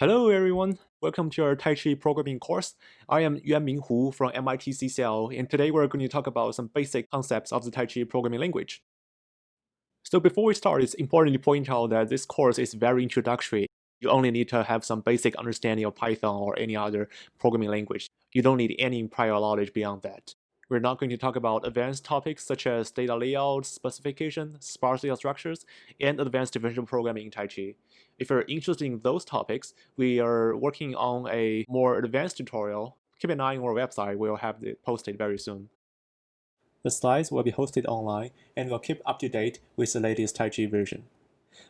Hello everyone, welcome to our Tai Chi programming course. I am Yuanming Hu from MIT CCL, and today we're going to talk about some basic concepts of the Tai Chi programming language. So before we start, it's important to point out that this course is very introductory. You only need to have some basic understanding of Python or any other programming language. You don't need any prior knowledge beyond that. We're not going to talk about advanced topics such as data layout, specification, sparse data structures, and advanced differential programming in Tai Chi. If you're interested in those topics, we are working on a more advanced tutorial. Keep an eye on our website, we'll have it posted very soon. The slides will be hosted online and will keep up to date with the latest Tai Chi version.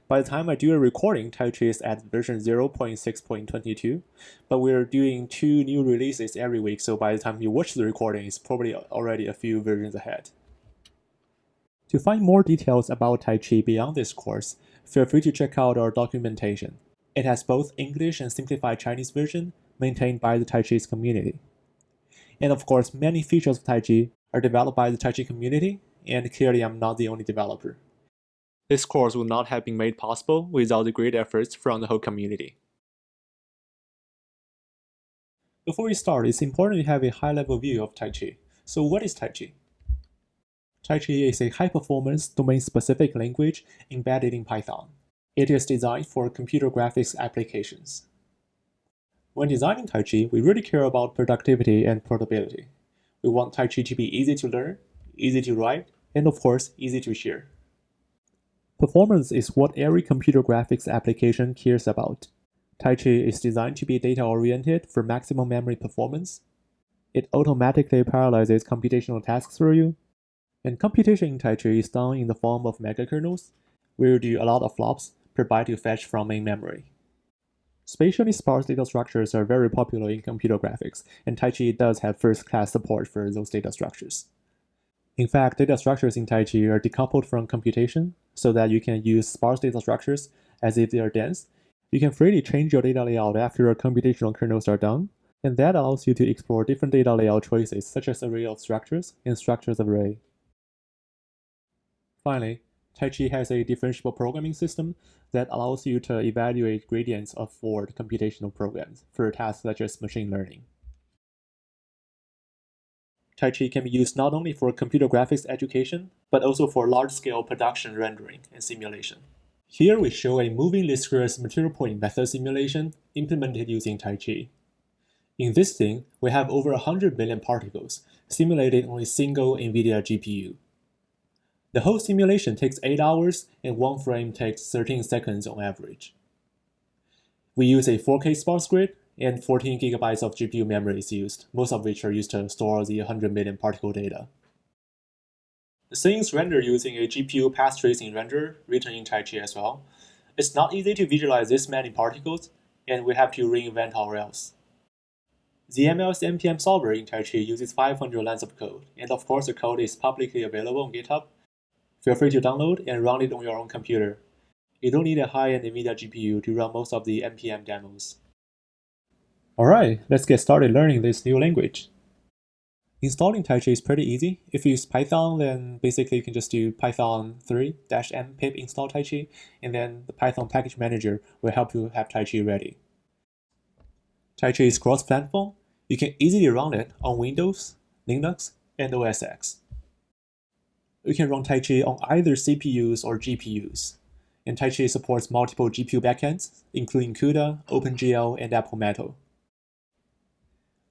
By the time I do a recording, Tai Chi is at version 0.6.22, but we're doing 2 new releases every week, so by the time you watch the recording, it's probably already a few versions ahead. To find more details about Tai Chi beyond this course, feel free to check out our documentation. It has both English and simplified Chinese version maintained by the Tai Chi's community. And of course, many features of Tai Chi are developed by the Tai Chi community, and clearly I'm not the only developer. This course would not have been made possible without the great efforts from the whole community. Before we start, it's important to have a high-level view of Tai Chi. So what is Tai Chi? Tai Chi is a high-performance, domain-specific language embedded in Python. It is designed for computer graphics applications. When designing Tai Chi, we really care about productivity and portability. We want Tai Chi to be easy to learn, easy to write, and of course, easy to share. Performance is what every computer graphics application cares about. Tai Chi is designed to be data-oriented for maximum memory performance. It automatically parallelizes computational tasks for you. And computation in Tai Chi is done in the form of megakernels, where you do a lot of flops per byte you fetch from main memory. Spatially sparse data structures are very popular in computer graphics, and Tai Chi does have first-class support for those data structures. In fact, data structures in Tai Chi are decoupled from computation, so that you can use sparse data structures as if they are dense. You can freely change your data layout after your computational kernels are done, and that allows you to explore different data layout choices such as array of structures and structures of array. Finally, Tai Chi has a differential programming system that allows you to evaluate gradients of forward computational programs for tasks such as machine learning. Tai Chi can be used not only for computer graphics education, but also for large-scale production rendering and simulation. Here we show a moving discrete material point method simulation implemented using Tai Chi. In this thing, we have over 100 billion particles simulated on a single NVIDIA GPU. The whole simulation takes 8 hours, and one frame takes 13 seconds on average. We use a 4K sparse grid, and 14 gigabytes of GPU memory is used, most of which are used to store the 100 million particle data. The scene is rendered using a GPU path tracing renderer written in Tai Chi as well. It's not easy to visualize this many particles, and we have to reinvent our else. The ML's NPM solver in Tai Chi uses 500 lines of code, and of course the code is publicly available on GitHub. Feel free to download and run it on your own computer. You don't need a high-end NVIDIA GPU to run most of the NPM demos. Alright, let's get started learning this new language. Installing Tai Chi is pretty easy. If you use Python, then basically you can just do python 3-m pip install Tai Chi, and then the Python package manager will help you have Tai Chi ready. Tai Chi is cross-platform. You can easily run it on Windows, Linux, and OS X. You can run Tai Chi on either CPUs or GPUs. And Tai Chi supports multiple GPU backends, including CUDA, OpenGL, and Apple Metal.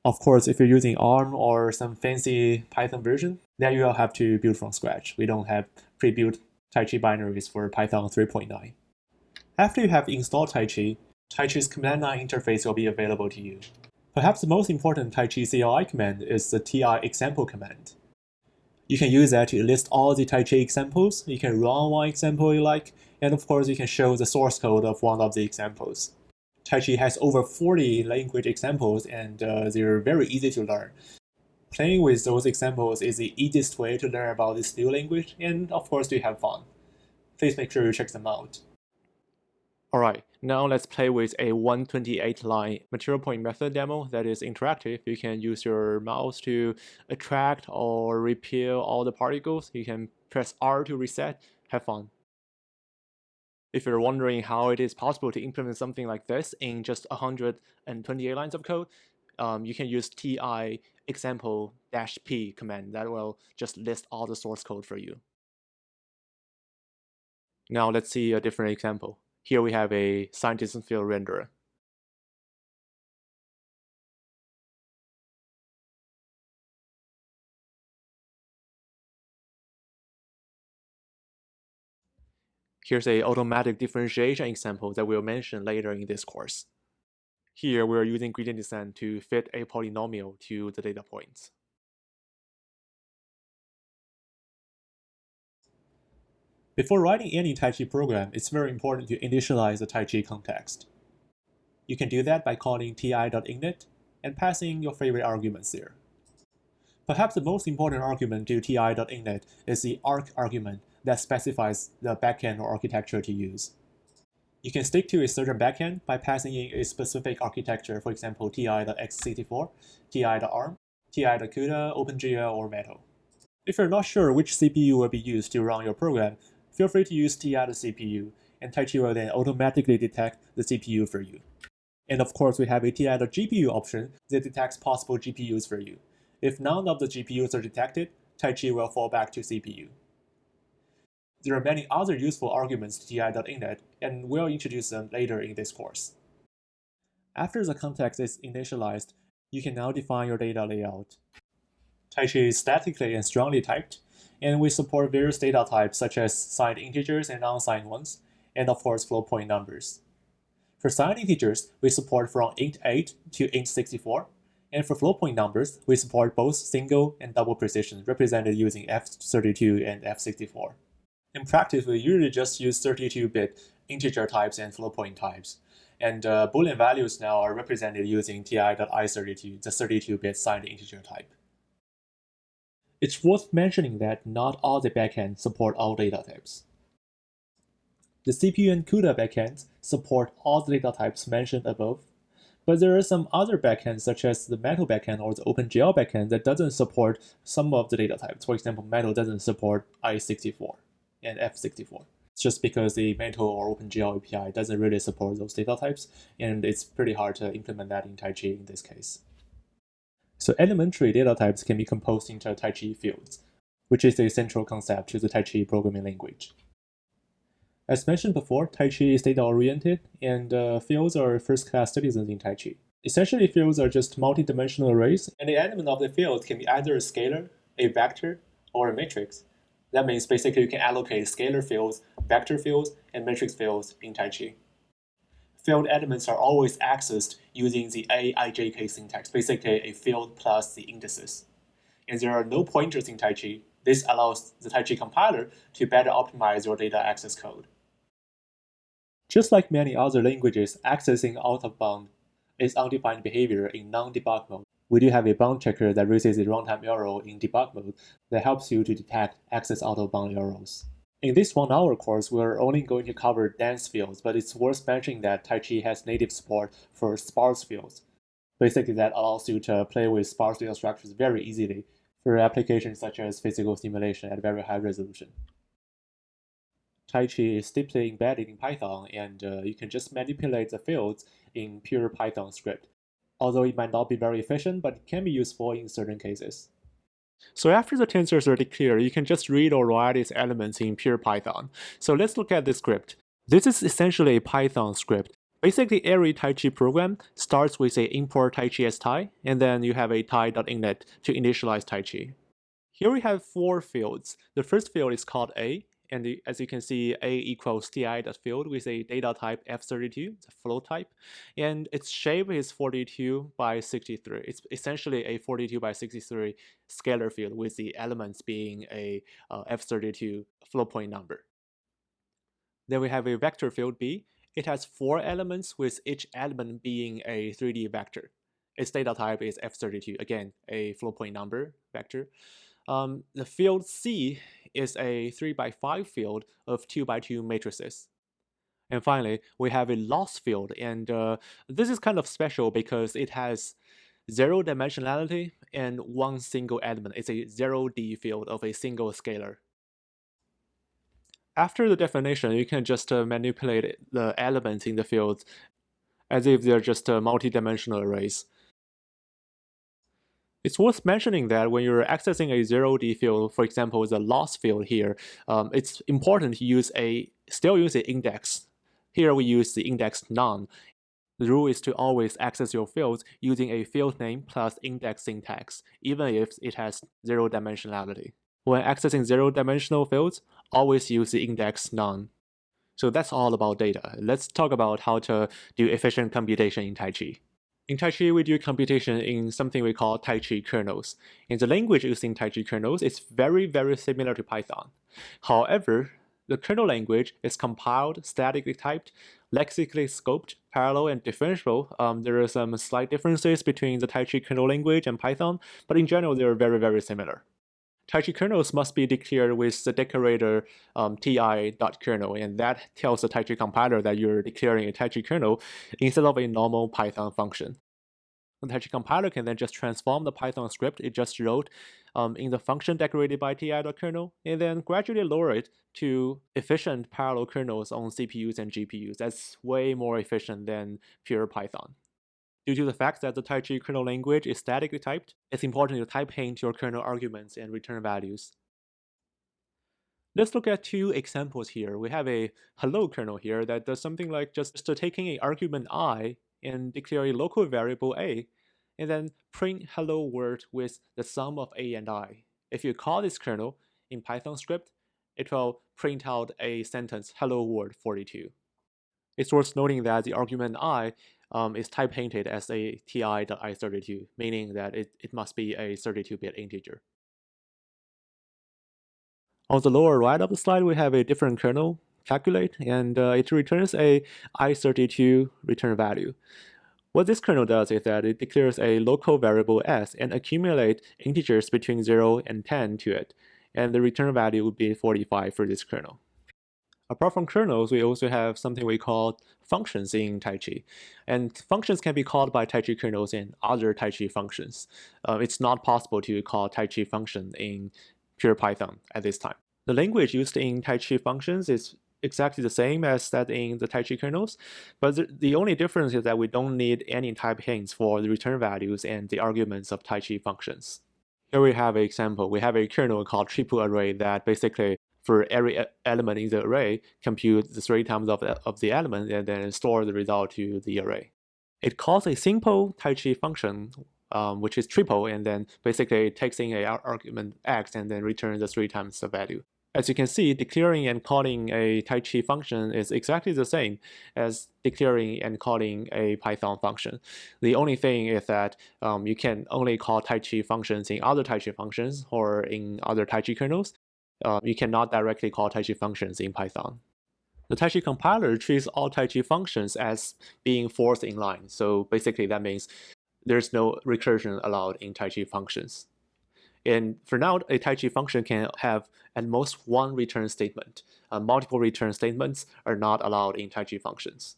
Of course, if you're using ARM or some fancy Python version, then you will have to build from scratch. We don't have pre-built Tai Chi binaries for Python 3.9. After you have installed Tai Chi's command line interface will be available to you. Perhaps the most important Tai Chi CLI command is the ti example command. You can use that to list all the Tai Chi examples. You can run one example you like, and of course you can show the source code of one of the examples. Tai Chi has over 40 language examples, and they're very easy to learn. Playing with those examples is the easiest way to learn about this new language, and of course to have fun. Please make sure you check them out. Alright, now let's play with a 128-line material point method demo that is interactive. You can use your mouse to attract or repel all the particles. You can press R to reset. Have fun. If you're wondering how it is possible to implement something like this in just 128 lines of code, you can use ti example-p command that will just list all the source code for you. Now let's see a different example. Here we have a scientist field renderer. Here's a automatic differentiation example that we'll mention later in this course. Here we're using gradient descent to fit a polynomial to the data points. Before writing any Tai Chi program, it's very important to initialize the Tai Chi context. You can do that by calling ti.init and passing your favorite arguments there. Perhaps the most important argument to ti.init is the arc argument that specifies the backend or architecture to use. You can stick to a certain backend by passing in a specific architecture, for example, ti.x64, ti.arm, ti.CUDA, OpenGL, or Metal. If you're not sure which CPU will be used to run your program, feel free to use ti.CPU, and Taichi will then automatically detect the CPU for you. And of course, we have a ti.GPU option that detects possible GPUs for you. If none of the GPUs are detected, Taichi will fall back to CPU. There are many other useful arguments to ti.init, and we'll introduce them later in this course. After the context is initialized, you can now define your data layout. Taichi is statically and strongly typed, and we support various data types such as signed integers and unsigned ones, and of course float point numbers. For signed integers, we support from int8 to int64, and for float point numbers, we support both single and double precision represented using f32 and f64. In practice, we usually just use 32-bit integer types and float point types, and Boolean values now are represented using ti.i32, the 32-bit signed integer type. It's worth mentioning that not all the backends support all data types. The CPU and CUDA backends support all the data types mentioned above, but there are some other backends such as the Metal backend or the OpenGL backend that doesn't support some of the data types. For example, Metal doesn't support i64 and f64. It's just because the Metal or OpenGL API doesn't really support those data types, and it's pretty hard to implement that in Taichi in this case. So elementary data types can be composed into Taichi fields, which is a central concept to the Taichi programming language. As mentioned before, Taichi is data-oriented, and fields are first-class citizens in Taichi. Essentially, fields are just multi-dimensional arrays, and the element of the field can be either a scalar, a vector, or a matrix. That means basically you can allocate scalar fields, vector fields, and matrix fields in Taichi. Field elements are always accessed using the AIJK syntax, basically a field plus the indices. And there are no pointers in Taichi. This allows the Taichi compiler to better optimize your data access code. Just like many other languages, accessing out of bound is undefined behavior in non-debug mode. We do have a bound checker that raises a runtime error in debug mode that helps you to detect access out of bound errors. In this 1 hour course, we're only going to cover dense fields, but it's worth mentioning that Taichi has native support for sparse fields. Basically, that allows you to play with sparse data structures very easily for applications such as physical simulation at very high resolution. Taichi is deeply embedded in Python, and you can just manipulate the fields in pure Python script. Although it might not be very efficient, but it can be useful in certain cases. So after the tensors are declared, you can just read or write its elements in pure Python. So let's look at the script. This is essentially a Python script. Basically, every Taichi program starts with a import Taichi as Tai, and then you have a tai.init to initialize Taichi. Here we have 4 fields. The first field is called A, and as you can see, A equals ti.field with a data type f32, it's a float type, and its shape is 42 by 63. It's essentially a 42 by 63 scalar field with the elements being a f32 float point number. Then we have a vector field B. It has 4 elements with each element being a 3D vector. Its data type is f32, again, a float point number vector. The field C is a 3x5 field of 2x2 matrices. And finally, we have a loss field, and this is kind of special because it has 0 dimensionality and 1 single element. It's a 0D field of a single scalar. After the definition, you can just manipulate the elements in the fields as if they're just multi-dimensional arrays. It's worth mentioning that when you're accessing a 0D field, for example, the loss field here, it's important to still use the index. Here we use the index none. The rule is to always access your fields using a field name plus index syntax, even if it has zero dimensionality. When accessing zero-dimensional fields, always use the index none. So that's all about data. Let's talk about how to do efficient computation in Tai Chi. In Tai Chi, we do computation in something we call Tai Chi kernels. And the language used in Tai Chi kernels is very, very similar to Python. However, the kernel language is compiled, statically typed, lexically scoped, parallel, and differential. There are some slight differences between the Tai Chi kernel language and Python, but in general, they are very, very similar. Tai Chi kernels must be declared with the decorator ti.kernel, and that tells the Tai Chi compiler that you're declaring a Tai Chi kernel instead of a normal Python function. The Tai Chi compiler can then just transform the Python script it just wrote in the function decorated by ti.kernel, and then gradually lower it to efficient parallel kernels on CPUs and GPUs. That's way more efficient than pure Python. Due to the fact that the Tai Chi kernel language is statically typed, it's important to type hint your kernel arguments and return values. Let's look at two examples here. We have a hello kernel here that does something like just taking an argument I and declare a local variable a, and then print hello world with the sum of a and I. If you call this kernel in Python script, it will print out a sentence hello world 42. It's worth noting that the argument I is type hinted as a ti.i32, meaning that it must be a 32-bit integer. On the lower right of the slide, we have a different kernel, calculate, and it returns a i32 return value. What this kernel does is that it declares a local variable s and accumulates integers between 0 and 10 to it, and the return value would be 45 for this kernel. Apart from kernels, we also have something we call functions in Tai Chi. And functions can be called by Tai Chi kernels and other Tai Chi functions. It's not possible to call Tai Chi function in pure Python at this time. The language used in Tai Chi functions is exactly the same as that in the Tai Chi kernels, but the only difference is that we don't need any type hints for the return values and the arguments of Tai Chi functions. Here we have an example. We have a kernel called triple array that basically for every element in the array, compute the 3 times of the element and then store the result to the array. It calls a simple Tai Chi function, which is triple, and then basically takes in an argument x and then returns the 3 times the value. As you can see, declaring and calling a Tai Chi function is exactly the same as declaring and calling a Python function. The only thing is that you can only call Tai Chi functions in other Tai Chi functions or in other Tai Chi kernels. You cannot directly call Tai Chi functions in Python. The Tai Chi compiler treats all Tai Chi functions as being fourth in line. So basically that means there's no recursion allowed in Tai Chi functions. And for now, a Tai Chi function can have at most one return statement. Multiple return statements are not allowed in Tai Chi functions.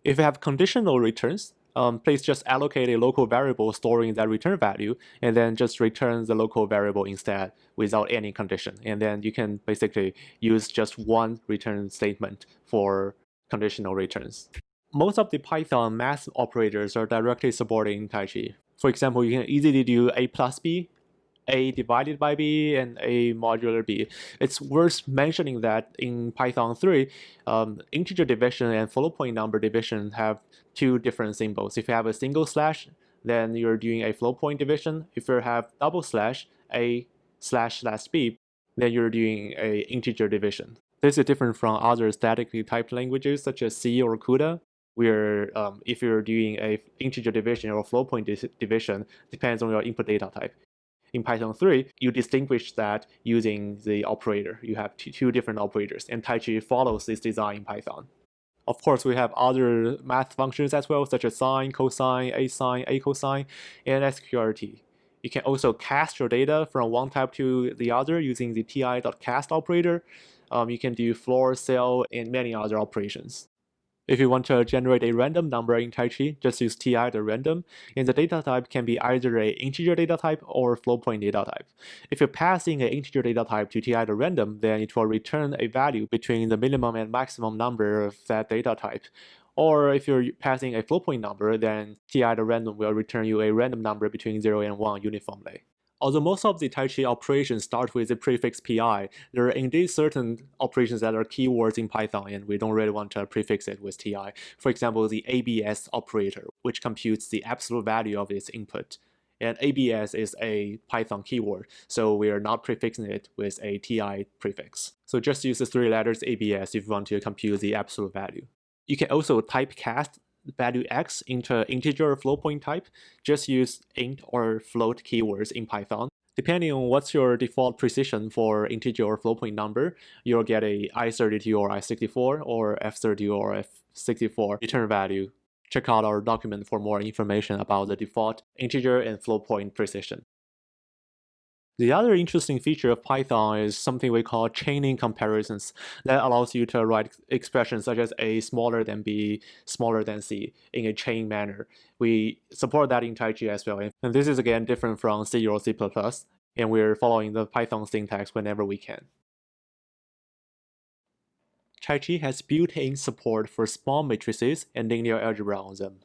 If you have conditional returns, please just allocate a local variable storing that return value, and then just return the local variable instead without any condition. And then you can basically use just one return statement for conditional returns. Most of the Python math operators are directly supported in Tai Chi. For example, you can easily do a plus b, a divided by b, and a modular b. It's worth mentioning that in Python 3, integer division and float point number division have two different symbols. If you have a single slash, then you're doing a float point division. If you have double slash, a slash b, then you're doing a integer division. This is different from other statically typed languages such as C or CUDA, where if you're doing a integer division or float point division, depends on your input data type. In Python 3, you distinguish that using the operator. You have two different operators, and Tai Chi follows this design in Python. Of course, we have other math functions as well, such as sine, cosine, a cosine, and sqrt. You can also cast your data from one type to the other using the ti.cast operator. You can do floor, cell, and many other operations. If you want to generate a random number in Taichi, just use ti.random, and the data type can be either an integer data type or float point data type. If you're passing an integer data type to ti.random, then it will return a value between the minimum and maximum number of that data type. Or if you're passing a float point number, then ti.random will return you a random number between 0 and 1 uniformly. Although most of the Tai Chi operations start with the prefix pi, there are indeed certain operations that are keywords in Python, and we don't really want to prefix it with ti. For example, the ABS operator, which computes the absolute value of its input. And ABS is a Python keyword, so we are not prefixing it with a ti prefix. So just use the 3 letters ABS if you want to compute the absolute value. You can also typecast value x into integer or float point type. Just use int or float keywords in Python. Depending on what's your default precision for integer or float point number, you'll get a i32 or i64 or f32 or f64 return value. Check out our document for more information about the default integer and float point precision. The other interesting feature of Python is something we call chaining comparisons that allows you to write expressions such as a smaller than b smaller than c in a chain manner. We support that in Taichi as well, and this is again different from C or C++, and we're following the Python syntax whenever we can. Taichi has built-in support for small matrices and linear algebra on them.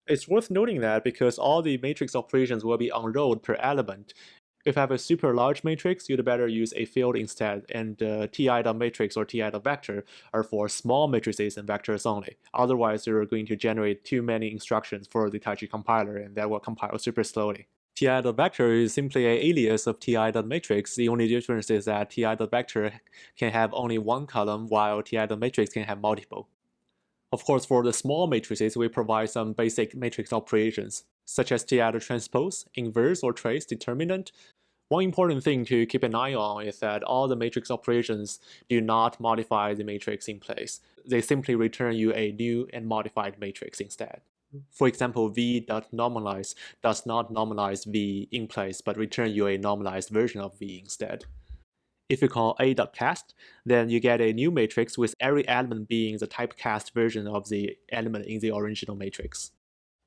It's worth noting that because all the matrix operations will be unrolled per element, if you have a super large matrix, you'd better use a field instead, and ti.matrix or ti.vector are for small matrices and vectors only. Otherwise, you're going to generate too many instructions for the Taichi compiler, and that will compile super slowly. ti.vector is simply an alias of ti.matrix. The only difference is that ti.vector can have only one column, while ti.matrix can have multiple. Of course, for the small matrices, we provide some basic matrix operations, such as ti.transpose, inverse or trace, determinant. One important thing to keep an eye on is that all the matrix operations do not modify the matrix in place. They simply return you a new and modified matrix instead. For example, v.normalize does not normalize v in place, but return you a normalized version of v instead. If you call a.cast, then you get a new matrix with every element being the typecast version of the element in the original matrix.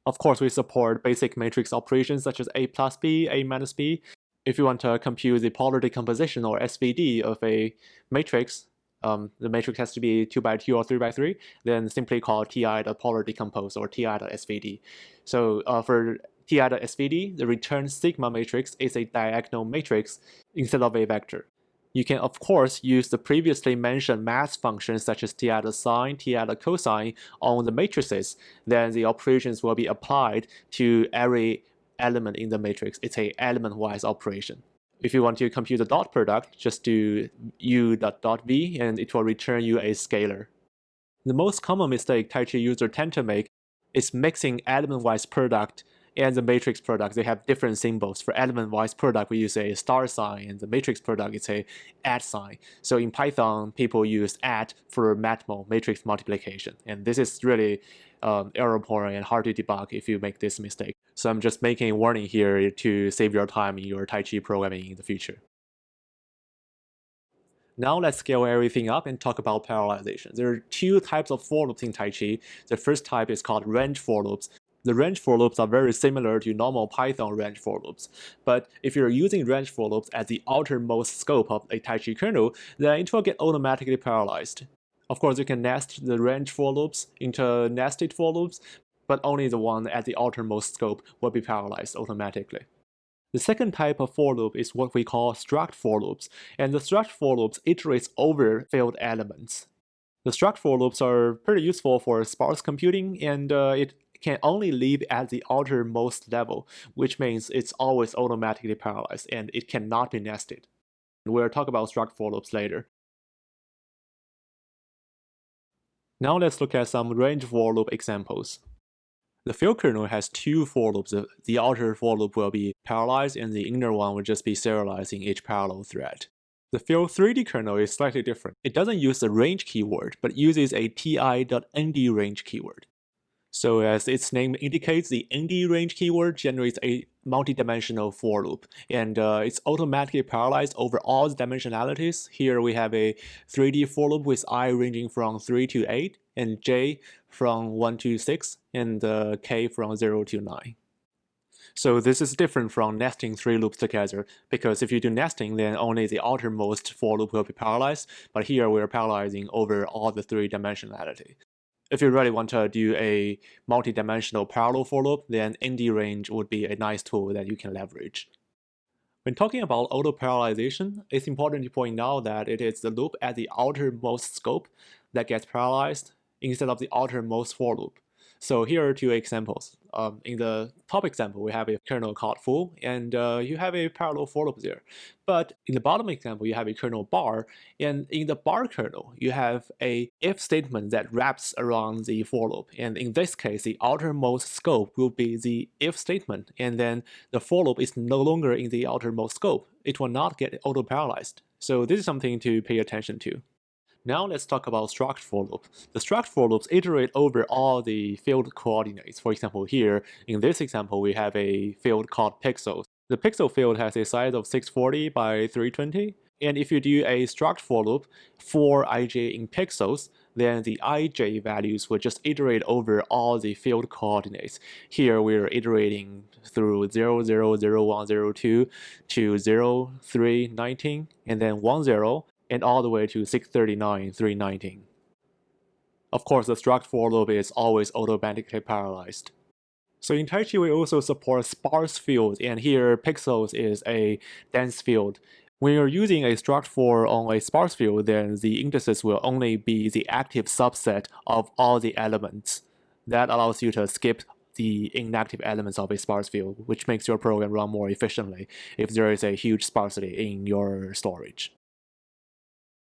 Of course, we support basic matrix operations such as a plus b, a minus b. If you want to compute the polar decomposition or SVD of a matrix, the matrix has to be 2x2 or 3x3, then simply call ti.polar decompose or ti.svd. So for ti.svd, the return sigma matrix is a diagonal matrix instead of a vector. You can, of course, use the previously mentioned math functions such as ti.sine, ti.cosine on the matrices. Then the operations will be applied to every element in the matrix. It's an element-wise operation. If you want to compute the dot product, just do u.v and it will return you a scalar. The most common mistake Taichi users tend to make is mixing element-wise product and the matrix product. They have different symbols. For element-wise product, we use a star sign, and the matrix product is a @ sign. So in Python, people use @ for matmul, matrix multiplication. And this is really error-prone and hard to debug if you make this mistake. So I'm just making a warning here to save your time in your Taichi programming in the future. Now let's scale everything up and talk about parallelization. There are 2 types of for loops in Taichi. The first type is called range for loops. The range for loops are very similar to normal Python range for loops. But if you're using range for loops as the outermost scope of a Taichi kernel, then it will get automatically parallelized. Of course, you can nest the range for loops into nested for loops, but only the one at the outermost scope will be parallelized automatically. The second type of for loop is what we call struct for loops, and the struct for loops iterates over failed elements. The struct for loops are pretty useful for sparse computing, and it can only live at the outermost level, which means it's always automatically parallelized, and it cannot be nested. We'll talk about struct for loops later. Now let's look at some range for loop examples. The field kernel has 2 for loops. The outer for loop will be parallelized, and the inner one will just be serialized in each parallel thread. The field 3D kernel is slightly different. It doesn't use the range keyword, but uses a ti.ndRange keyword. So as its name indicates, the ndRange keyword generates a multidimensional for loop, and it's automatically parallelized over all the dimensionalities. Here we have a 3D for loop with I ranging from 3 to 8, and j from 1 to 6, and k from 0 to 9. So this is different from nesting 3 loops together, because if you do nesting, then only the outermost for loop will be parallelized, but here we're parallelizing over all the 3 dimensionality. If you really want to do a multi-dimensional parallel for loop, then ND-range would be a nice tool that you can leverage. When talking about auto-parallelization, it's important to point out that it is the loop at the outermost scope that gets parallelized instead of the outermost for loop. So here are 2 examples. In the top example, we have a kernel called full, and you have a parallel for loop there. But in the bottom example, you have a kernel bar, and in the bar kernel, you have a if statement that wraps around the for loop. And in this case, the outermost scope will be the if statement, and then the for loop is no longer in the outermost scope. It will not get auto-parallelized. So this is something to pay attention to. Now let's talk about struct for loop. The struct for loops iterate over all the field coordinates. For example, here, in this example, we have a field called pixels. The pixel field has a size of 640 by 320. And if you do a struct for loop for ij in pixels, then the ij values will just iterate over all the field coordinates. Here we're iterating through 0, 0, 0, 1, 0, 2 to 0, 3, 19, and then 1, 0, and all the way to 639, 319. Of course, the struct for loop is always automatically parallelized. So in Taichi, we also support sparse fields, and here pixels is a dense field. When you're using a struct for on a sparse field, then the indices will only be the active subset of all the elements. That allows you to skip the inactive elements of a sparse field, which makes your program run more efficiently if there is a huge sparsity in your storage.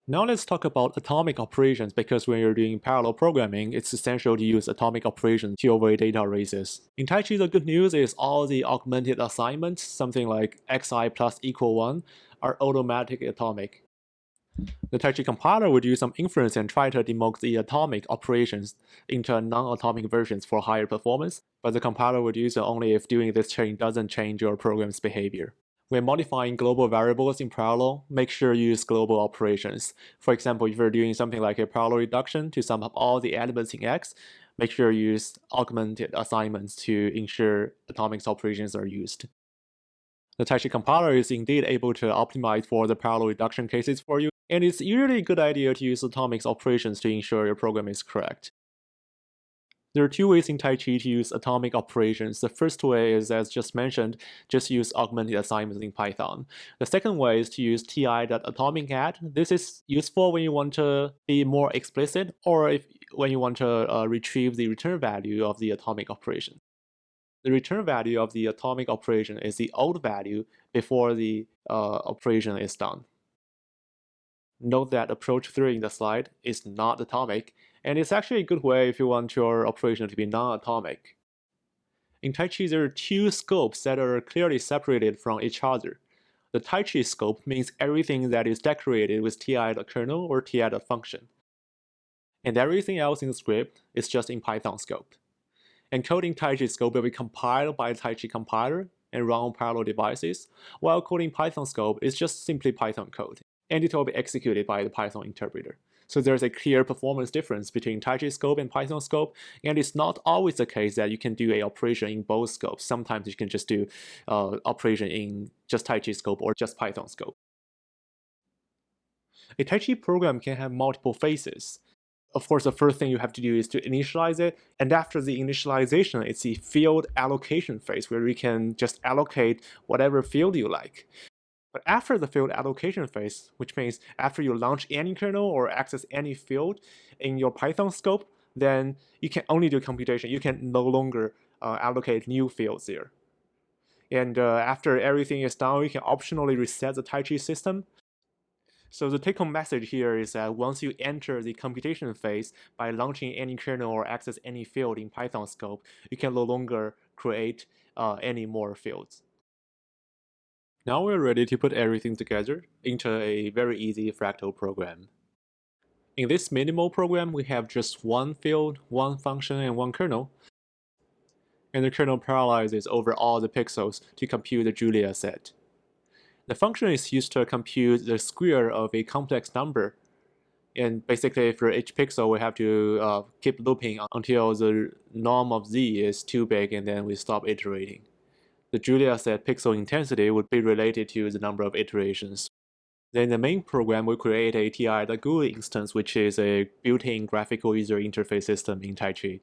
Now let's talk about atomic operations, because when you're doing parallel programming, it's essential to use atomic operations to avoid data races. In Taichi, the good news is all the augmented assignments, something like xi plus equal 1, are automatic atomic. The Taichi compiler would do some inference and try to debug the atomic operations into non-atomic versions for higher performance, but the compiler would use it only if doing this change doesn't change your program's behavior. When modifying global variables in parallel, make sure you use global operations. For example, if you're doing something like a parallel reduction to sum up all the elements in X, make sure you use augmented assignments to ensure atomic operations are used. The Taichi compiler is indeed able to optimize for the parallel reduction cases for you, and it's usually a good idea to use atomic operations to ensure your program is correct. There are 2 ways in Taichi to use atomic operations. The first way is, as just mentioned, just use augmented assignments in Python. The second way is to use ti.atomic_add. This is useful when you want to be more explicit, or when you want to retrieve the return value of the atomic operation. The return value of the atomic operation is the old value before the operation is done. Note that approach 3 in the slide is not atomic, and it's actually a good way if you want your operation to be non-atomic. In Taichi, there are 2 scopes that are clearly separated from each other. The Taichi scope means everything that is decorated with ti.kernel or ti.function. And everything else in the script is just in Python scope. Encoding Taichi scope will be compiled by the Taichi compiler and run on parallel devices, while coding Python scope is just simply Python code, and it will be executed by the Python interpreter. So there's a clear performance difference between Taichi scope and Python scope, and it's not always the case that you can do an operation in both scopes. Sometimes you can just do operation in just Taichi scope or just Python scope. A Taichi program can have multiple phases. Of course, the first thing you have to do is to initialize it, and after the initialization, it's the field allocation phase where you can just allocate whatever field you like. But after the field allocation phase, which means after you launch any kernel or access any field in your Python scope, then you can only do computation. You can no longer allocate new fields there. And after everything is done, you can optionally reset the Taichi system. So the take-home message here is that once you enter the computation phase by launching any kernel or access any field in Python scope, you can no longer create any more fields. Now we're ready to put everything together into a very easy fractal program. In this minimal program, we have just one field, one function, and one kernel. And the kernel parallelizes over all the pixels to compute the Julia set. The function is used to compute the square of a complex number, And basically for each pixel, we have to keep looping until the norm of z is too big, and then we stop iterating. The Julia set pixel intensity would be related to the number of iterations. Then in the main program, we create a TI.GUI instance, which is a built-in graphical user interface system in Taichi.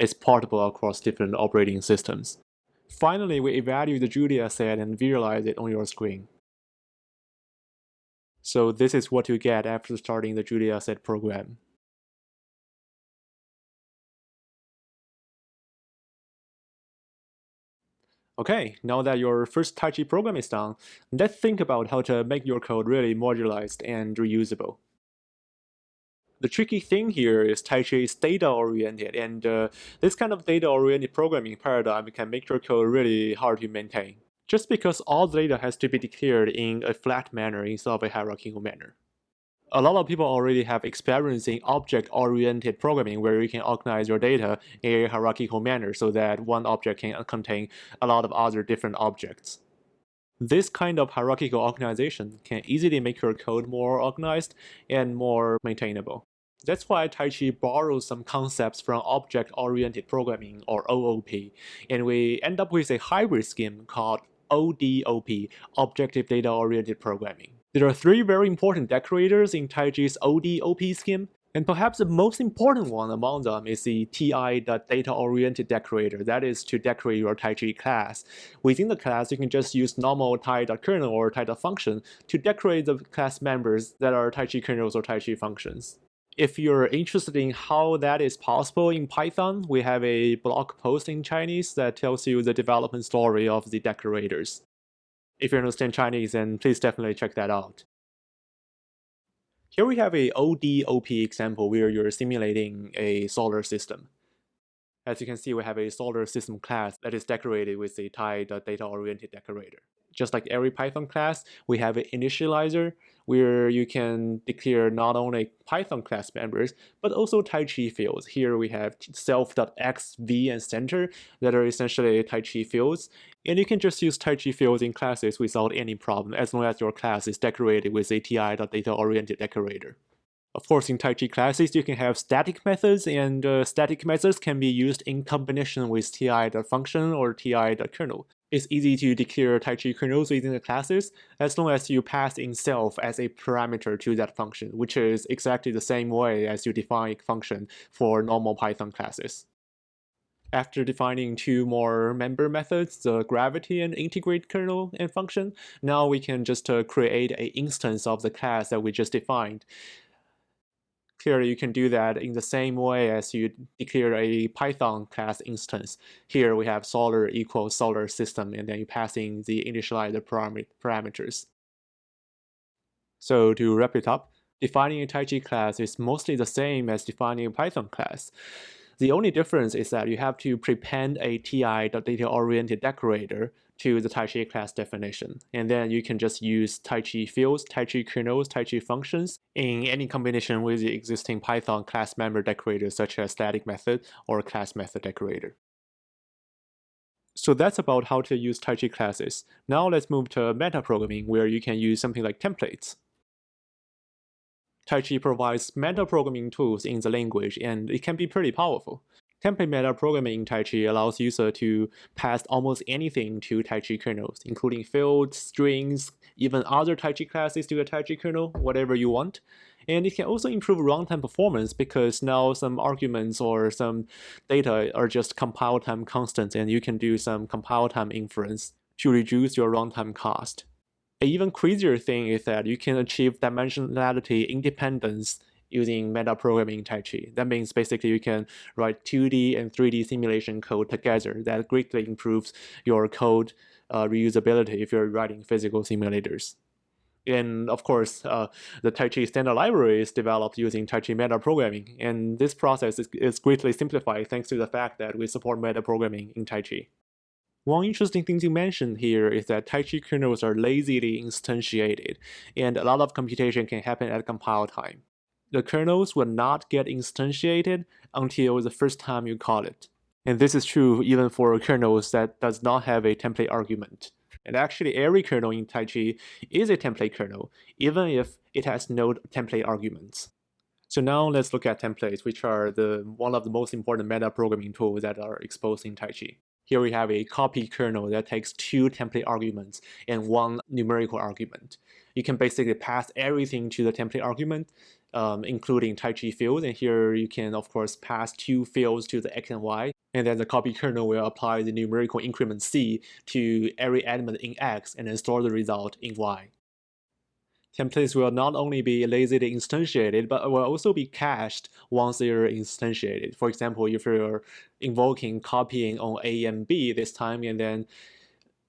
It's portable across different operating systems. Finally, we evaluate the Julia set and visualize it on your screen. So this is what you get after starting the Julia set program. Okay, now that your first Tai Chi program is done, let's think about how to make your code really modularized and reusable. The tricky thing here is Tai Chi is data-oriented, and this kind of data-oriented programming paradigm can make your code really hard to maintain, just because all the data has to be declared in a flat manner instead of a hierarchical manner. A lot of people already have experience in object-oriented programming where you can organize your data in a hierarchical manner so that one object can contain a lot of other different objects. This kind of hierarchical organization can easily make your code more organized and more maintainable. That's why Taichi borrows some concepts from object-oriented programming, or OOP, and we end up with a hybrid scheme called ODOP, Objective Data Oriented Programming. There are three very important decorators in Taichi's ODOP scheme, and perhaps the most important one among them is the TI.DataOriented decorator. That is to decorate your Taichi class. Within the class, you can just use normal Tai.Kernel or Tai.Function to decorate the class members that are Taichi kernels or Taichi functions. If you're interested in how that is possible in Python, we have a blog post in Chinese that tells you the development story of the decorators. If you understand Chinese, then please definitely check that out. Here we have a ODOP example where you're simulating a solar system. As you can see, we have a solar system class that is decorated with a Tai.DataOriented decorator. Just like every Python class, we have an initializer where you can declare not only Python class members, but also Taichi fields. Here we have self.x, v, and center that are essentially Taichi fields. And you can just use Taichi fields in classes without any problem, as long as your class is decorated with a TI.DataOriented decorator. Of course, in Taichi classes, you can have static methods, and static methods can be used in combination with ti.function or ti.kernel. It's easy to declare Taichi kernels within the classes, as long as you pass in self as a parameter to that function, which is exactly the same way as you define a function for normal Python classes. After defining two more member methods, the gravity and integrate kernel and function, now we can just create an instance of the class that we just defined. Clearly, you can do that in the same way as you declare a Python class instance. Here we have solar equals solar system, and then you pass in the initializer parameters. So to wrap it up, defining a Taichi class is mostly the same as defining a Python class. The only difference is that you have to prepend a ti.data-oriented decorator to the Taichi class definition. And then you can just use Taichi fields, Taichi kernels, Taichi functions in any combination with the existing Python class member decorator such as static method or class method decorator. So that's about how to use Taichi classes. Now let's move to metaprogramming, where you can use something like templates. Taichi provides metaprogramming tools in the language, and it can be pretty powerful. Template metaprogramming in Taichi allows user to pass almost anything to Taichi kernels, including fields, strings, even other Taichi classes to a Taichi kernel, whatever you want. And it can also improve runtime performance because now some arguments or some data are just compile time constants, and you can do some compile time inference to reduce your runtime cost. An even crazier thing is that you can achieve dimensionality independence using metaprogramming in Taichi. That means basically you can write 2D and 3D simulation code together. That greatly improves your code reusability if you're writing physical simulators. And of course, the Taichi standard library is developed using Taichi metaprogramming, and this process is greatly simplified thanks to the fact that we support metaprogramming in Taichi. One interesting thing to mention here is that Taichi kernels are lazily instantiated, and a lot of computation can happen at compile time. The kernels will not get instantiated until the first time you call it. And this is true even for kernels that does not have a template argument. And actually, every kernel in Taichi is a template kernel, even if it has no template arguments. So now let's look at templates, which are one of the most important meta-programming tools that are exposed in Tai Chi. Here we have a copy kernel that takes 2 template arguments and 1 numerical argument. You can basically pass everything to the template argument, including Tai Chi fields, and here you can of course pass 2 fields to the x and y, and then the copy kernel will apply the numerical increment c to every element in x and then store the result in y. Templates will not only be lazily instantiated, but will also be cached once they are instantiated. For example, if you're invoking copying on A and B this time, and then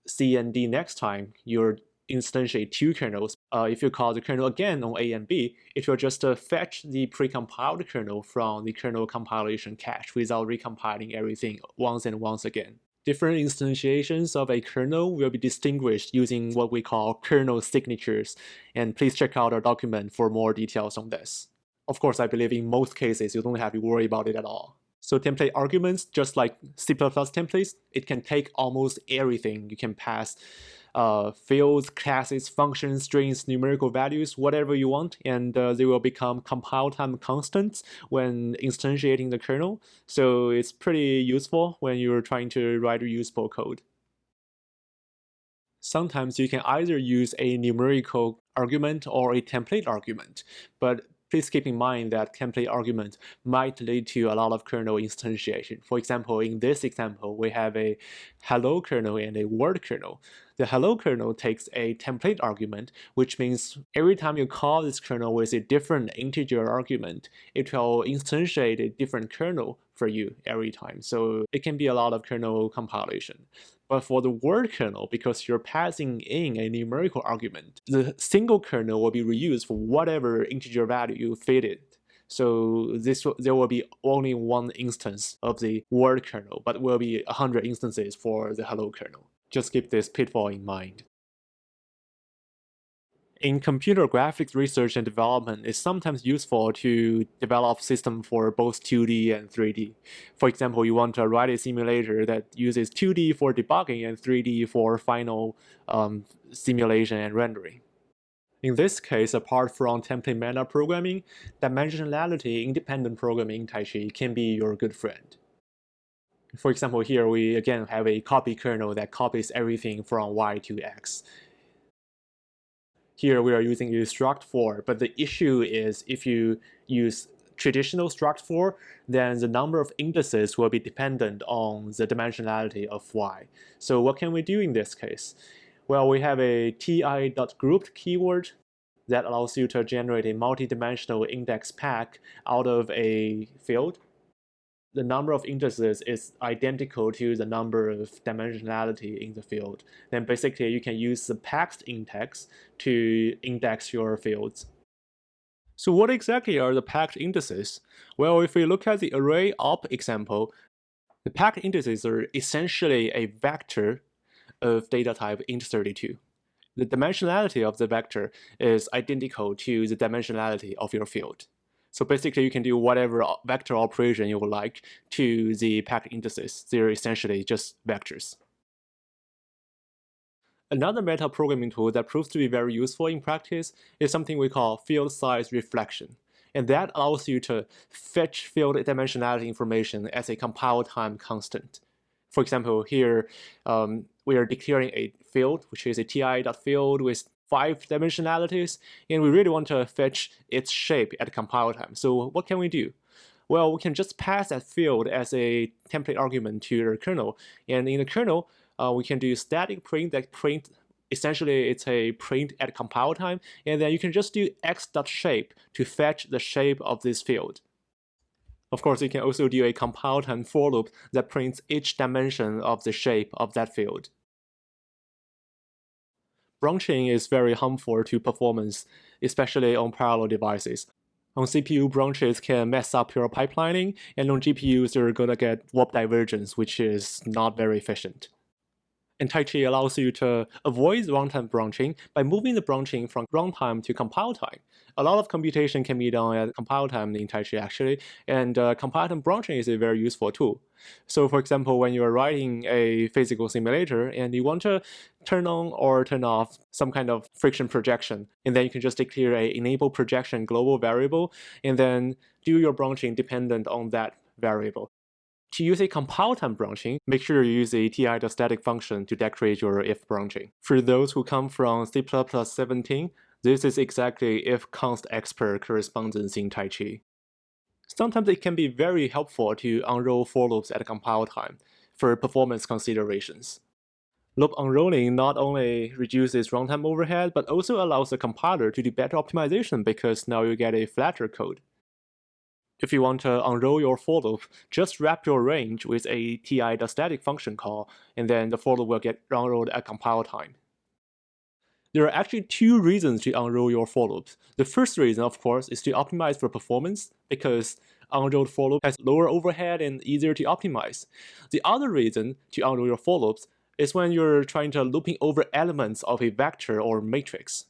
C and D next time, you'll instantiate 2 kernels. If you call the kernel again on A and B, it will just fetch the precompiled kernel from the kernel compilation cache without recompiling everything once and once again. Different instantiations of a kernel will be distinguished using what we call kernel signatures, and please check out our document for more details on this. Of course, I believe in most cases you don't have to worry about it at all. So template arguments, just like C++ templates, it can take almost everything. You can pass fields, classes, functions, strings, numerical values, whatever you want, and they will become compile time constants when instantiating the kernel. So it's pretty useful when you're trying to write useful code. Sometimes you can either use a numerical argument or a template argument, but please keep in mind that template argument might lead to a lot of kernel instantiation. For example, in this example, we have a hello kernel and a word kernel. The hello kernel takes a template argument, which means every time you call this kernel with a different integer argument, it will instantiate a different kernel for you every time. So it can be a lot of kernel compilation. But for the word kernel, because you're passing in a numerical argument, the single kernel will be reused for whatever integer value you feed it. So there will be only 1 instance of the word kernel, but will be 100 instances for the hello kernel. Just keep this pitfall in mind. In computer graphics research and development, it's sometimes useful to develop systems for both 2D and 3D. For example, you want to write a simulator that uses 2D for debugging and 3D for final simulation and rendering. In this case, apart from template meta programming, dimensionality independent programming in Tai Chi can be your good friend. For example, here we again have a copy kernel that copies everything from Y to X. Here we are using a struct for, but the issue is if you use traditional struct for, then the number of indices will be dependent on the dimensionality of Y. So what can we do in this case? Well, we have a ti.grouped keyword that allows you to generate a multi-dimensional index pack out of a field. The number of indices is identical to the number of dimensionality in the field. Then basically you can use the packed index to index your fields. So what exactly are the packed indices? Well, if we look at the array op example, the packed indices are essentially a vector of data type int32. The dimensionality of the vector is identical to the dimensionality of your field. So basically, you can do whatever vector operation you would like to the packed indices. They're essentially just vectors. Another meta programming tool that proves to be very useful in practice is something we call field size reflection. And that allows you to fetch field dimensionality information as a compile time constant. For example, here we are declaring a field, which is a ti.field with 5 dimensionalities, and we really want to fetch its shape at compile time. So what can we do? Well, we can just pass that field as a template argument to the kernel, and in the kernel, we can do static print that print. Essentially, it's a print at compile time, and then you can just do x.shape to fetch the shape of this field. Of course, you can also do a compile time for loop that prints each dimension of the shape of that field. Branching is very harmful to performance, especially on parallel devices. On CPU, branches can mess up your pipelining, and on GPUs, you're gonna get warp divergence, which is not very efficient. And Taichi allows you to avoid runtime branching by moving the branching from runtime to compile time. A lot of computation can be done at compile time in Taichi actually, and compile time branching is a very useful tool. So for example, when you're writing a physical simulator and you want to turn on or turn off some kind of friction projection, and then you can just declare a enable projection global variable, and then do your branching dependent on that variable. To use a compile time branching, make sure you use a ti.static function to decorate your if branching. For those who come from C++ 17, this is exactly if const expr correspondence in Taichi. Sometimes it can be very helpful to unroll for loops at compile time for performance considerations. Loop unrolling not only reduces runtime overhead, but also allows the compiler to do better optimization because now you get a flatter code. If you want to unroll your for loop, just wrap your range with a ti.static function call, and then the for loop will get unrolled at compile time. There are actually two reasons to unroll your for loops. The first reason, of course, is to optimize for performance, because unrolled for loop has lower overhead and easier to optimize. The other reason to unroll your for loops is when you're trying to looping over elements of a vector or matrix.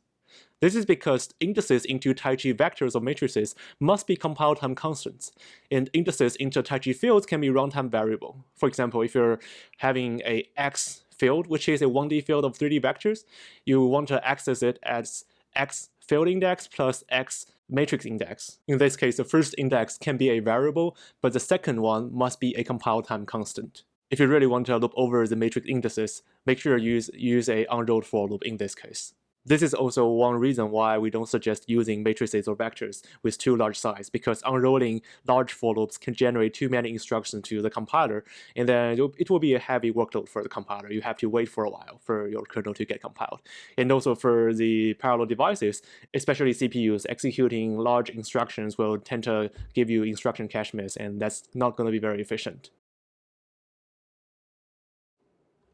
This is because indices into Taichi vectors or matrices must be compile time constants, and indices into Taichi fields can be runtime variable. For example, if you're having a X field, which is a 1D field of 3D vectors, you want to access it as X field index plus X matrix index. In this case, the first index can be a variable, but the second one must be a compile time constant. If you really want to loop over the matrix indices, make sure you use a unrolled for loop in this case. This is also one reason why we don't suggest using matrices or vectors with too large size, because unrolling large for loops can generate too many instructions to the compiler, and then it will be a heavy workload for the compiler. You have to wait for a while for your kernel to get compiled. And also for the parallel devices, especially CPUs, executing large instructions will tend to give you instruction cache miss, and that's not going to be very efficient.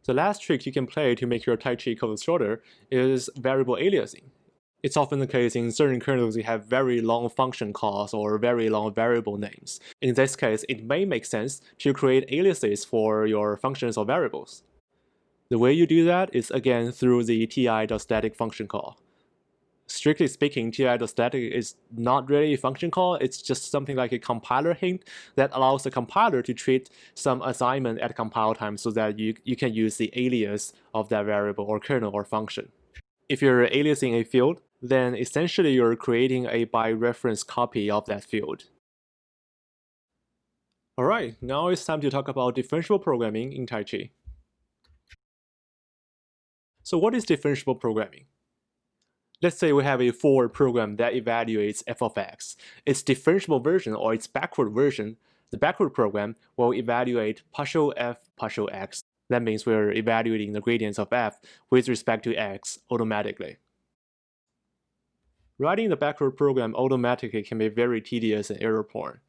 The last trick you can play to make your Taichi code shorter is variable aliasing. It's often the case in certain kernels you have very long function calls or very long variable names. In this case, it may make sense to create aliases for your functions or variables. The way you do that is again through the ti.static function call. Strictly speaking, ti.static is not really a function call, it's just something like a compiler hint that allows the compiler to treat some assignment at compile time so that you can use the alias of that variable or kernel or function. If you're aliasing a field, then essentially you're creating a by reference copy of that field. Alright, now it's time to talk about differential programming in Taichi. So what is differential programming? Let's say we have a forward program that evaluates f of x. Its differentiable version or its backward version, the backward program, will evaluate partial f partial x. That means we're evaluating the gradients of f with respect to x automatically. Writing the backward program automatically can be very tedious and error-prone.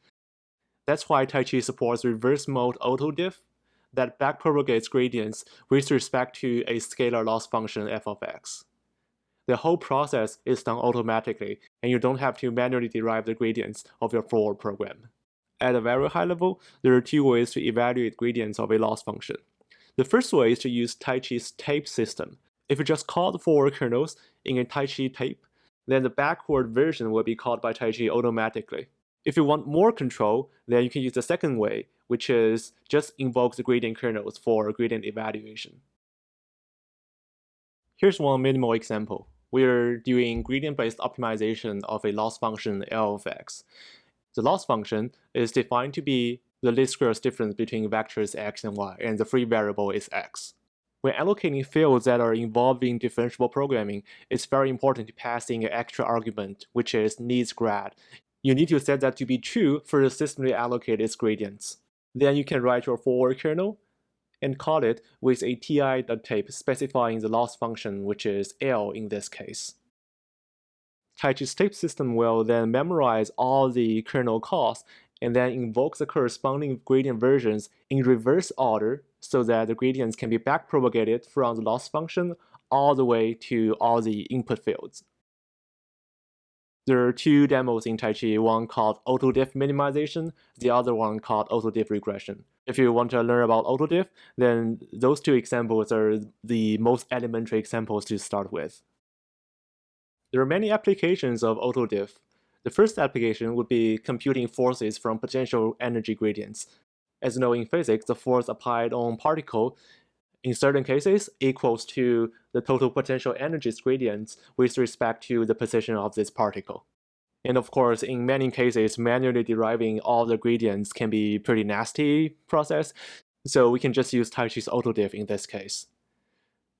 That's why Taichi supports reverse mode Auto-Diff that backpropagates gradients with respect to a scalar loss function f of x. The whole process is done automatically, and you don't have to manually derive the gradients of your forward program. At a very high level, there are two ways to evaluate gradients of a loss function. The first way is to use Taichi's tape system. If you just call the forward kernels in a Taichi tape, then the backward version will be called by Taichi automatically. If you want more control, then you can use the second way, which is just invoke the gradient kernels for gradient evaluation. Here's one minimal example. We're doing gradient-based optimization of a loss function L of x. The loss function is defined to be the least squares difference between vectors x and y, and the free variable is x. When allocating fields that are involving differentiable programming, it's very important to pass in an extra argument, which is needs grad. You need to set that to be true for the system to allocate its gradients. Then you can write your forward kernel and call it with a ti.tape specifying the loss function, which is L in this case. Taichi's tape system will then memorize all the kernel calls and then invoke the corresponding gradient versions in reverse order so that the gradients can be backpropagated from the loss function all the way to all the input fields. There are two demos in Taichi, one called Auto-Diff minimization, the other one called Auto-Diff regression. If you want to learn about Auto-Diff, then those two examples are the most elementary examples to start with. There are many applications of Auto-Diff. The first application would be computing forces from potential energy gradients. As you know, in physics, the force applied on particle in certain cases equals to the total potential energy gradient with respect to the position of this particle. And of course, in many cases, manually deriving all the gradients can be a pretty nasty process. So we can just use Taichi's Auto-Diff in this case.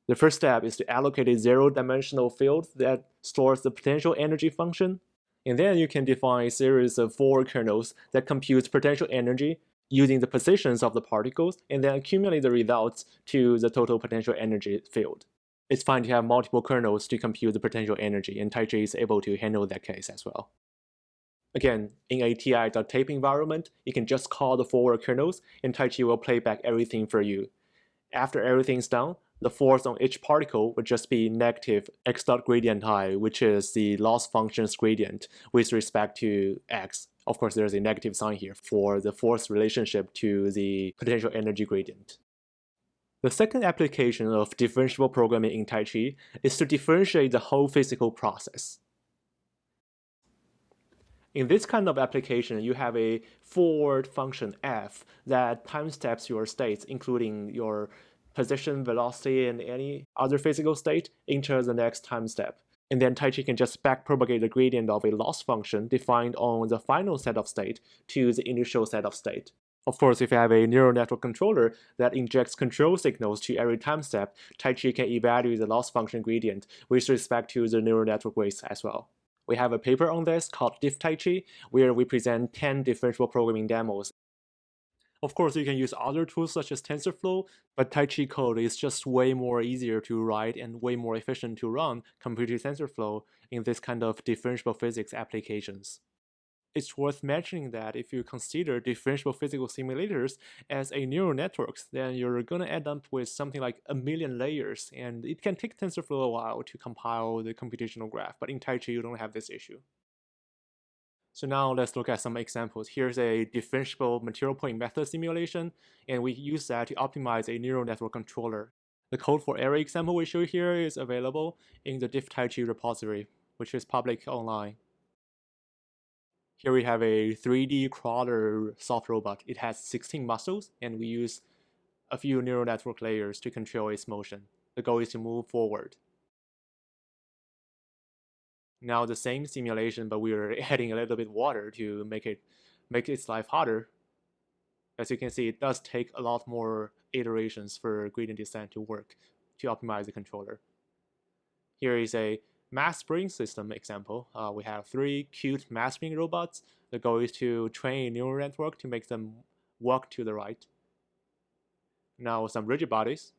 The first step is to allocate a zero-dimensional field that stores the potential energy function. And then you can define a series of 4 kernels that computes potential energy using the positions of the particles, and then accumulate the results to the total potential energy field. It's fine to have multiple kernels to compute the potential energy, and Taichi is able to handle that case as well. Again, in a ti.tape environment, you can just call the forward kernels, and Taichi will play back everything for you. After everything's done, the force on each particle would just be negative x dot gradient I, which is the loss function's gradient with respect to x. Of course, there's a negative sign here for the force relationship to the potential energy gradient. The second application of differentiable programming in Tai Chi is to differentiate the whole physical process. In this kind of application, you have a forward function f that time steps your states, including your position, velocity, and any other physical state into the next time step. And then Taichi can just backpropagate the gradient of a loss function defined on the final set of state to the initial set of state. Of course, if you have a neural network controller that injects control signals to every time step, Taichi can evaluate the loss function gradient with respect to the neural network weights as well. We have a paper on this called Diff Taichi, where we present 10 differentiable programming demos. Of course, you can use other tools such as TensorFlow, but Taichi code is just way more easier to write and way more efficient to run compared to TensorFlow in this kind of differentiable physics applications. It's worth mentioning that if you consider differentiable physical simulators as a neural network, then you're going to end up with something like 1 million layers, and it can take TensorFlow a while to compile the computational graph, but in Taichi you don't have this issue. So now let's look at some examples. Here's a differentiable material point method simulation, and we use that to optimize a neural network controller. The code for every example we show here is available in the Diff Taichi repository, which is public online. Here we have a 3D crawler soft robot. It has 16 muscles, and we use a few neural network layers to control its motion. The goal is to move forward. Now the same simulation, but we are adding a little bit water to make its life harder. As you can see, it does take a lot more iterations for gradient descent to work to optimize the controller. Here is a mass spring system example. We have 3 cute mass spring robots. The goal is to train a neural network to make them walk to the right. Now some rigid bodies.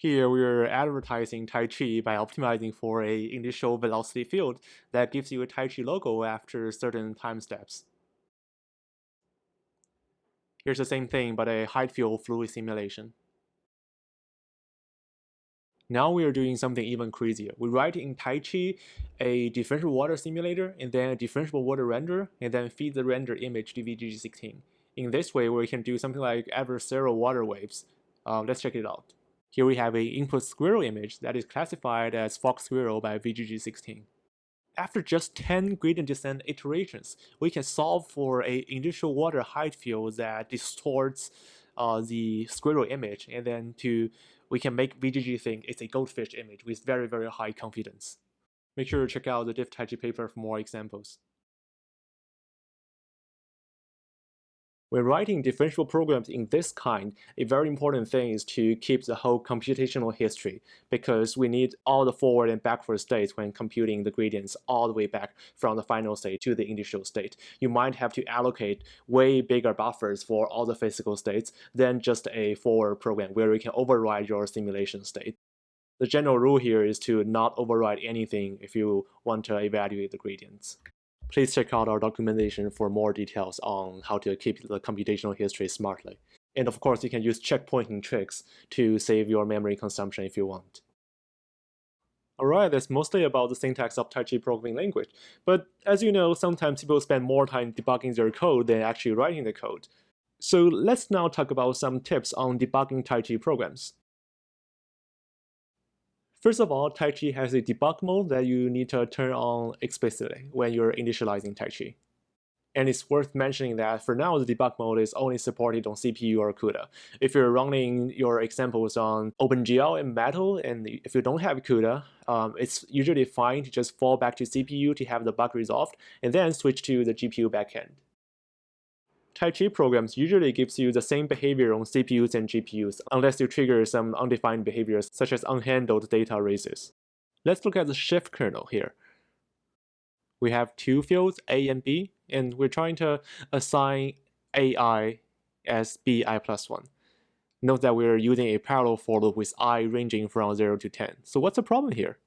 Here we are advertising Taichi by optimizing for a initial velocity field that gives you a Taichi logo after certain time steps. Here's the same thing, but a height field fluid simulation. Now we are doing something even crazier. We write in Taichi a differential water simulator, and then a differential water render, and then feed the render image to VGG16. In this way, we can do something like adversarial water waves. Let's check it out. Here we have an input squirrel image that is classified as fox squirrel by VGG16. After just 10 gradient descent iterations, we can solve for an initial water height field that distorts the squirrel image, and then we can make VGG think it's a goldfish image with very, very high confidence. Make sure to check out the Diff Taichi paper for more examples. When writing differential programs in this kind, a very important thing is to keep the whole computational history, because we need all the forward and backward states when computing the gradients all the way back from the final state to the initial state. You might have to allocate way bigger buffers for all the physical states than just a forward program where you can override your simulation state. The general rule here is to not override anything if you want to evaluate the gradients. Please check out our documentation for more details on how to keep the computational history smartly. And of course, you can use checkpointing tricks to save your memory consumption if you want. Alright, that's mostly about the syntax of Tai Chi programming language. But as you know, sometimes people spend more time debugging their code than actually writing the code. So let's now talk about some tips on debugging Tai Chi programs. First of all, Tai Chi has a debug mode that you need to turn on explicitly when you're initializing Tai Chi. And it's worth mentioning that for now, the debug mode is only supported on CPU or CUDA. If you're running your examples on OpenGL and Metal, and if you don't have CUDA, it's usually fine to just fall back to CPU to have the bug resolved, and then switch to the GPU backend. Tai Chi programs usually gives you the same behavior on CPUs and GPUs, unless you trigger some undefined behaviors such as unhandled data races. Let's look at the shift kernel here. We have two fields, A and B, and we're trying to assign AI as BI plus 1. Note that we're using a parallel for loop with I ranging from 0 to 10. So what's the problem here?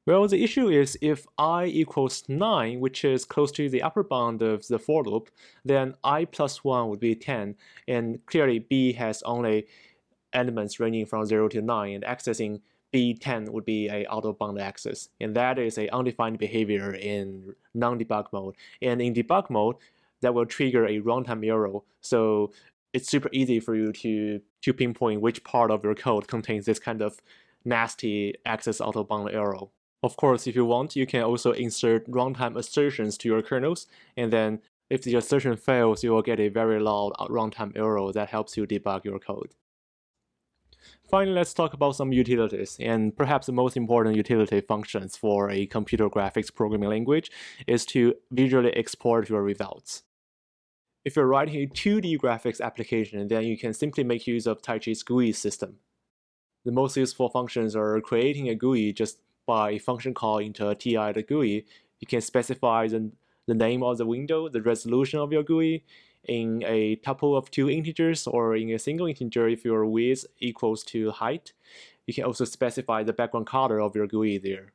Well, the issue is if I equals 9, which is close to the upper bound of the for loop, then I plus 1 would be 10, and clearly B has only elements ranging from 0 to 9, and accessing B10 would be a out-of-bound access, and that is a undefined behavior in non-debug mode. And in debug mode, that will trigger a runtime error, so it's super easy for you to pinpoint which part of your code contains this kind of nasty access out-of-bound error. Of course, if you want, you can also insert runtime assertions to your kernels, and then if the assertion fails, you will get a very loud runtime error that helps you debug your code. Finally, let's talk about some utilities, and perhaps the most important utility functions for a computer graphics programming language is to visually export your results. If you're writing a 2D graphics application, then you can simply make use of Taichi's GUI system. The most useful functions are creating a GUI just by a function call into ti.gui. You can specify the name of the window, the resolution of your GUI, in a tuple of two integers or in a single integer if your width equals to height. You can also specify the background color of your GUI there.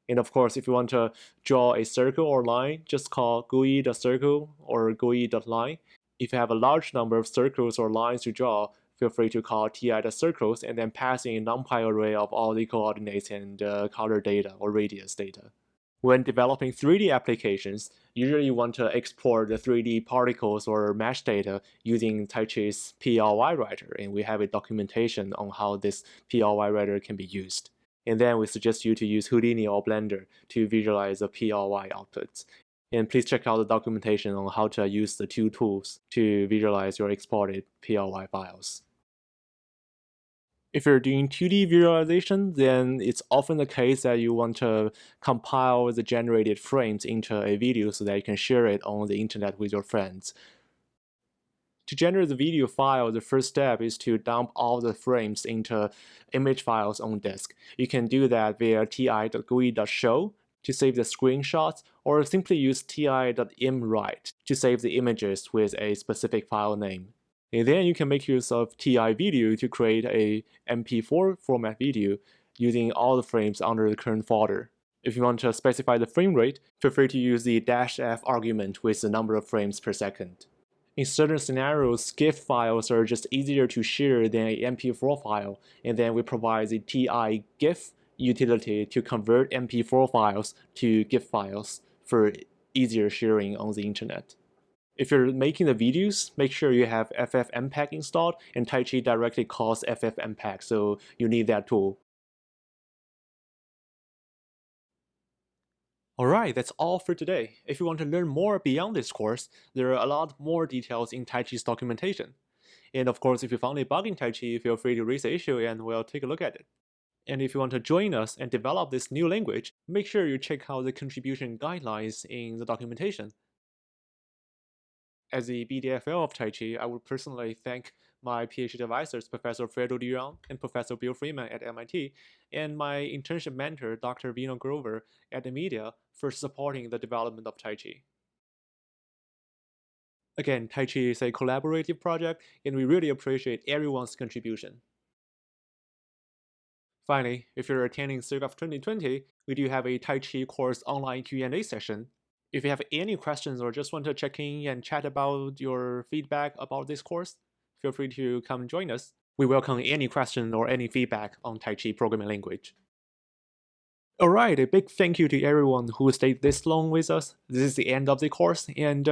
And of course, if you want to draw a circle or line, just call GUI.circle or GUI.line. If you have a large number of circles or lines to draw, feel free to call ti.circles and then pass in a numpy array of all the coordinates and color data or radius data. When developing 3D applications, usually you want to export the 3D particles or mesh data using Taichi's PLY writer, and we have a documentation on how this PLY writer can be used. And then we suggest you to use Houdini or Blender to visualize the PLY outputs. And please check out the documentation on how to use the two tools to visualize your exported PLY files. If you're doing 2D visualization, then it's often the case that you want to compile the generated frames into a video so that you can share it on the internet with your friends. To generate the video file, the first step is to dump all the frames into image files on disk. You can do that via ti.gui.show to save the screenshots, or simply use ti.imwrite to save the images with a specific file name. And then you can make use of TI video to create a MP4 format video using all the frames under the current folder. If you want to specify the frame rate, feel free to use the -f argument with the number of frames per second. In certain scenarios, GIF files are just easier to share than a MP4 file, and then we provide the TI GIF utility to convert MP4 files to GIF files for easier sharing on the internet. If you're making the videos, make sure you have FFmpeg installed, and Taichi directly calls FFmpeg, so you need that tool. Alright, that's all for today. If you want to learn more beyond this course, there are a lot more details in Taichi's documentation. And of course, if you found a bug in Taichi, feel free to raise the issue and we'll take a look at it. And if you want to join us and develop this new language, make sure you check out the contribution guidelines in the documentation. As the BDFL of Taichi, I would personally thank my PhD advisors, Professor Fredo Duran and Professor Bill Freeman at MIT, and my internship mentor, Dr. Vino Grover at the media, for supporting the development of Taichi. Again, Taichi is a collaborative project, and we really appreciate everyone's contribution. Finally, if you're attending SIGGRAPH 2020, we do have a Taichi course online Q&A session. If you have any questions or just want to check in and chat about your feedback about this course, feel free to come join us. We welcome any question or any feedback on Tai Chi programming language. Alright, a big thank you to everyone who stayed this long with us. This is the end of the course, and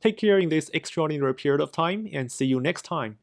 take care in this extraordinary period of time, and see you next time.